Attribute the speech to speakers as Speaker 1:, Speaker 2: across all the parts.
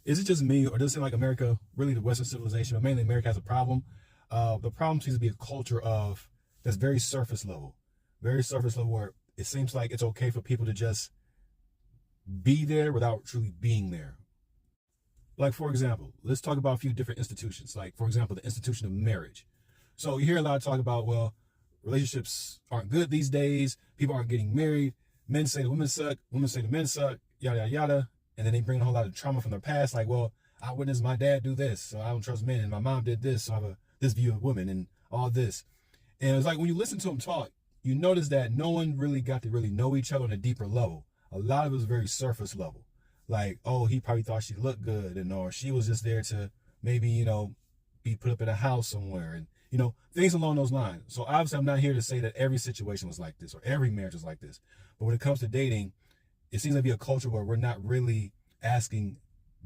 Speaker 1: Is it just me, or does it seem like America, really the Western civilization, but mainly America has a problem? The problem seems to be a culture of that's very surface level, where it seems like it's okay for people to just be there without truly being there. Like, for example, let's talk about a few different institutions. Like, for example, the institution of marriage. So you hear a lot of talk about, well, relationships aren't good these days. People aren't getting married. Men say the women suck. Women say the men suck. Yada, yada, yada. And then they bring a whole lot of trauma from their past. Like, well, I witnessed my dad do this, so I don't trust men. And my mom did this, so I have this view of women and all this. And it's like when you listen to them talk, you notice that no one really got to really know each other on a deeper level. A lot of it was very surface level. Like, oh, he probably thought she looked good, and or she was just there to maybe, be put up in a house somewhere, and things along those lines. So obviously I'm not here to say that every situation was like this or every marriage was like this. But when it comes to dating, it seems to be a culture where we're not really asking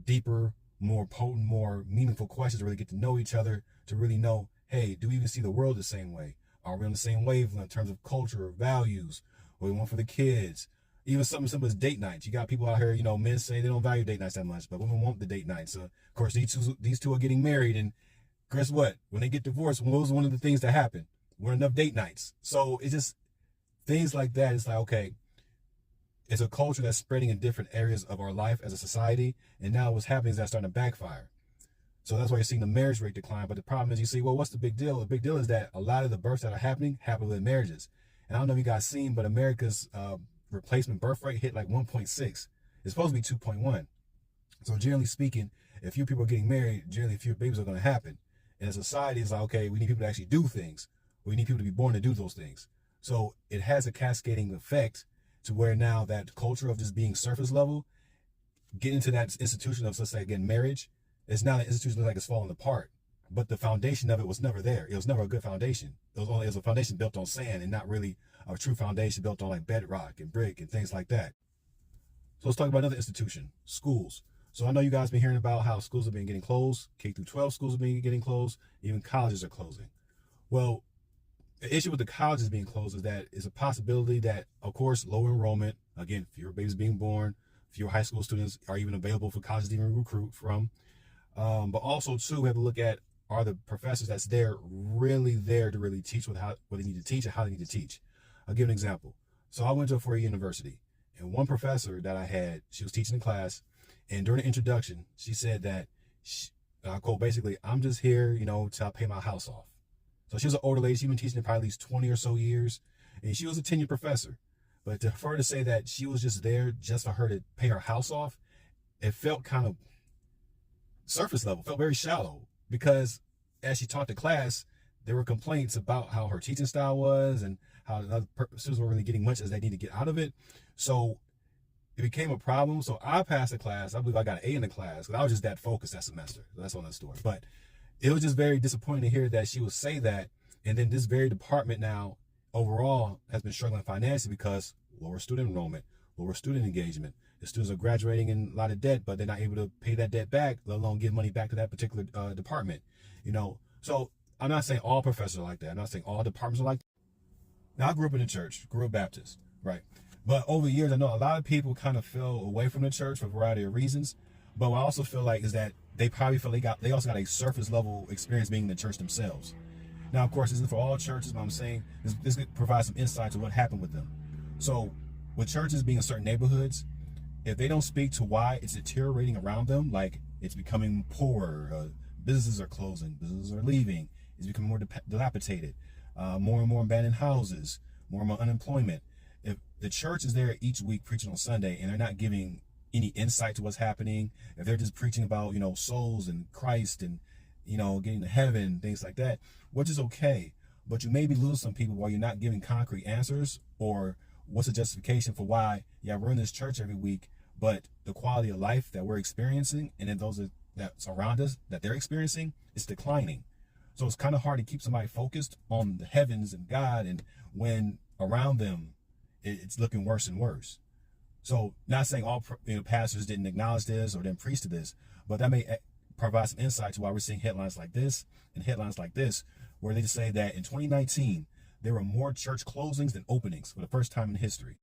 Speaker 1: deeper, more potent, more meaningful questions to really get to know each other, to really know, hey, do we even see the world the same way? Are we on the same wavelength in terms of culture or values? What we want for the kids? Even something simple as date nights. You got people out here, men say they don't value date nights that much, but women want the date nights. Of course, these two are getting married, and guess what? When they get divorced, what was one of the things that happen? Weren't enough date nights. So it's just things like that. It's like, okay, it's a culture that's spreading in different areas of our life as a society, and now what's happening is that's starting to backfire. So that's why you're seeing the marriage rate decline. But the problem is, you see, well, what's the big deal? The big deal is that a lot of the births that are happening happen within marriages. And I don't know if you guys seen, but America's replacement birth rate hit like 1.6. It's supposed to be 2.1. So generally speaking, if few people are getting married, generally fewer babies are going to happen. And a society is like, okay, we need people to actually do things. We need people to be born to do those things. So it has a cascading effect to where now that culture of just being surface level, getting into that institution of, let's say again, marriage, it's now the institution looks like it's falling apart. But the foundation of it was never there. It was never a good foundation. It was a foundation built on sand and not really a true foundation built on like bedrock and brick and things like that. So let's talk about another institution, schools. So I know you guys been hearing about how schools have been getting closed. K through 12 schools have been getting closed. Even colleges are closing. Well, the issue with the colleges being closed is that it's a possibility that, of course, lower enrollment, again, fewer babies being born, fewer high school students are even available for colleges to even recruit from. But also, too, we have to look at, are the professors that's there really there to really teach what they need to teach and how they need to teach? I'll give an example. So I went to a four-year university, and one professor that I had, she was teaching in class, and during the introduction, she said that, I quote, basically, I'm just here, to pay my house off. So she was an older lady. She'd been teaching for probably at least 20 or so years, and she was a tenured professor. But for her to say that she was just there just for her to pay her house off, it felt kind of surface level, felt very shallow, because as she taught the class, there were complaints about how her teaching style was and how the other students weren't really getting much as they need to get out of it. So it became a problem. So I passed the class. I believe I got an A in the class because I was just that focused that semester. That's another story. But it was just very disappointing to hear that she would say that. And then this very department now overall has been struggling financially because lower student enrollment, lower student engagement. The students are graduating in a lot of debt, but they're not able to pay that debt back, let alone give money back to that particular department. So I'm not saying all professors are like that. I'm not saying all departments are like that. Now, I grew up in the church, grew up Baptist, right? But over the years, I know a lot of people kind of fell away from the church for a variety of reasons. But what I also feel like is that they probably feel they also got a surface level experience being in the church themselves. Now, of course, this isn't for all churches, but I'm saying this could provide some insight to what happened with them. So with churches being in certain neighborhoods, if they don't speak to why it's deteriorating around them, like it's becoming poorer, businesses are closing, businesses are leaving, it's becoming more dilapidated, more and more abandoned houses, more and more unemployment. If the church is there each week preaching on Sunday and they're not giving any insight to what's happening, if they're just preaching about, souls and Christ and, getting to heaven, things like that, which is okay, but you may be losing some people while you're not giving concrete answers or what's the justification for why, we're in this church every week, but the quality of life that we're experiencing and then those that's around us that they're experiencing is declining. So it's kind of hard to keep somebody focused on the heavens and God, and when around them it's looking worse and worse. So not saying all pastors didn't acknowledge this or didn't preach to this, but that may provide some insight to why we're seeing headlines like this and headlines like this, where they just say that in 2019, there were more church closings than openings for the first time in history.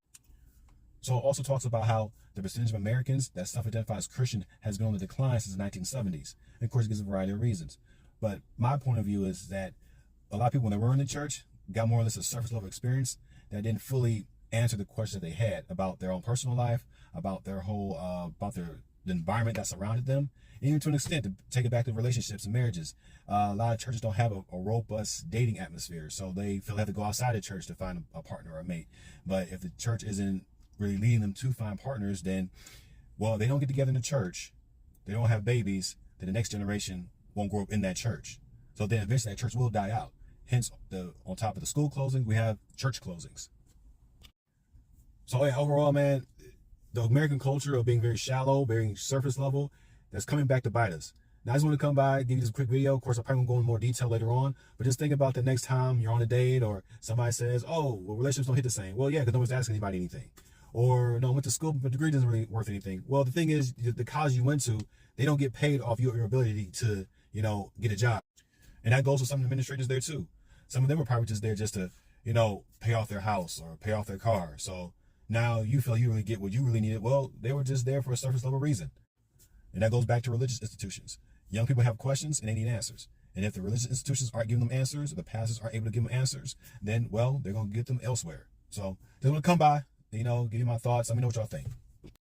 Speaker 1: So it also talks about how the percentage of Americans that self-identify as Christian has been on the decline since the 1970s. And of course, it gives a variety of reasons. But my point of view is that a lot of people, when they were in the church, got more or less a surface level experience that didn't fully answer the questions that they had about their own personal life, about their whole, the environment that surrounded them, and even to an extent, to take it back to relationships and marriages. A lot of churches don't have a robust dating atmosphere, so they feel they have to go outside the church to find a partner or a mate. But if the church isn't really leading them to find partners, then, well, they don't get together in the church, they don't have babies, then the next generation won't grow up in that church. So then eventually that church will die out. Hence, on top of the school closing, we have church closings. So yeah, overall, man, the American culture of being very shallow, very surface level, that's coming back to bite us. Now, I just want to come by, give you this quick video. Of course, I'm probably going to go into more detail later on, but just think about the next time you're on a date or somebody says, oh, well, relationships don't hit the same. Well, yeah, because no one's asking anybody anything. Or, no, I went to school, but the degree doesn't really worth anything. Well, the thing is, the college you went to, they don't get paid off your ability to, get a job. And that goes with some administrators there too. Some of them are probably just there just to, pay off their house or pay off their car. So now you feel you really get what you really needed. Well, they were just there for a surface level reason. And that goes back to religious institutions. Young people have questions and they need answers. And if the religious institutions aren't giving them answers, or the pastors aren't able to give them answers, then, well, they're going to get them elsewhere. So just want to come by, give you my thoughts. Let me know what y'all think.